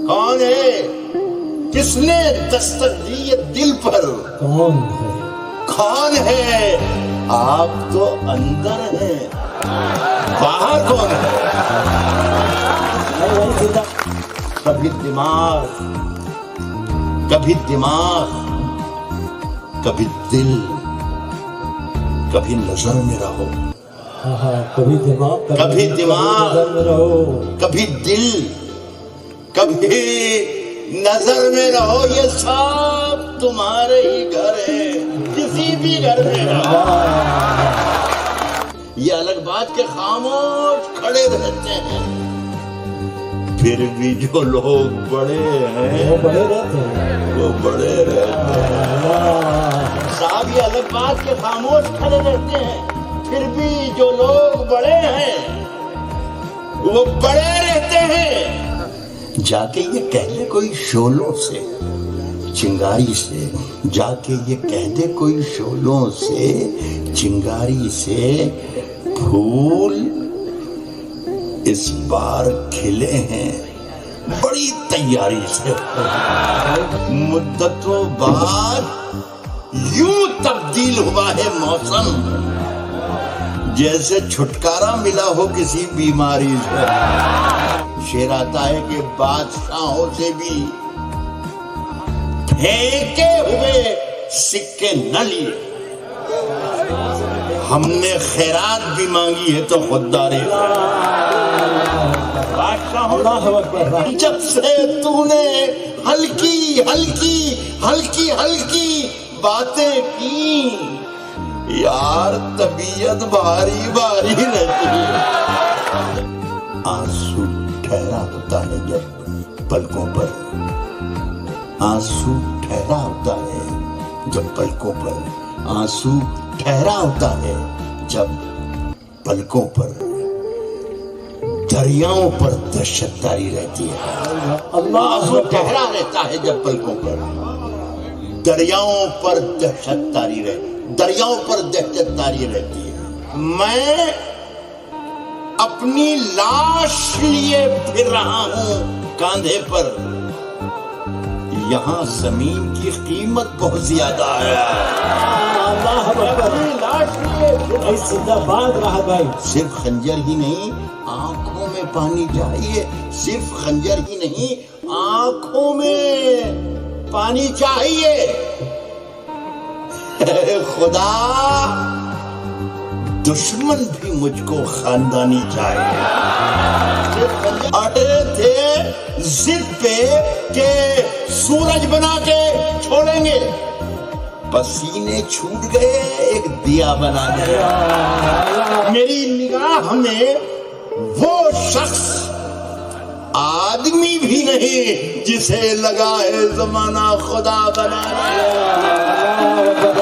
کون ہے؟ کس نے دستک دی یہ دل پر؟ کون ہے؟ آپ تو اندر ہیں، باہر کون ہے؟ کبھی دماغ، کبھی دماغ، کبھی دل، کبھی نظر میں رہو، کبھی دماغ، کبھی دماغ، کبھی دل، کبھی نظر میں رہو، یہ سب تمہارے ہی گھر ہے، کسی بھی گھر میں رہو۔ یہ الگ بات کہ خاموش کھڑے رہتے ہیں، پھر بھی جو لوگ بڑے ہیں وہ بڑے رہتے ہیں، وہ بڑے رہتے ہیں۔ صاحب یہ الگ بات کہ خاموش کھڑے رہتے ہیں، پھر بھی جو لوگ بڑے ہیں وہ بڑے رہتے ہیں۔ جا کے یہ کہہ دے کوئی شعلوں سے، چنگاری سے، جا کے یہ کہہ دے کوئی شعلوں سے، چنگاری سے، پھول اس بار کھلے ہیں بڑی تیاری سے، مدتوں بعد یوں تبدیل ہوا ہے موسم، جیسے چھٹکارا ملا ہو کسی بیماری سے۔ شعر آتا ہے کہ بادشاہوں سے بھی پھینکے ہوئے سکے نہ لیے، ہم نے خیرات بھی مانگی ہے تو خودداری۔ جب سے تو نے ہلکی ہلکی ہلکی ہلکی باتیں کی، یار طبیعت بھاری بھاری رہتی ہے۔ آنسو ٹھہرا ہوتا ہے جب پلکوں پر، آنسو ٹھہرا ہوتا ہے جب پلکوں پر، آنسو ٹھہرا ہوتا ہے جب پلکوں پر، دریاؤں پر دہشت تاری رہتی ہے۔ آنسو ٹھہرا رہتا ہے جب پلکوں پر، دریاؤں پر دہشت تاری رہتی، دریاؤں پر دہشت تاری رہتی ہے۔ میں اپنی لاش لیے پھر رہا ہوں کاندھے پر، یہاں زمین کی قیمت بہت زیادہ ہے۔ زندہ باد رہا بھائی۔ صرف خنجر ہی نہیں آنکھوں میں پانی چاہیے، صرف خنجر ہی نہیں آنکھوں میں پانی چاہیے۔ خدا دشمن بھی مجھ کو خاندانی چاہیے۔ اڑے تھے ضد پہ کہ سورج بنا کے چھوڑیں گے، پسینے چھوٹ گئے ایک دیا بنا دیا۔ میری نگاہ میں وہ شخص آدمی بھی نہیں جسے لگا ہے زمانہ خدا بنا دیا۔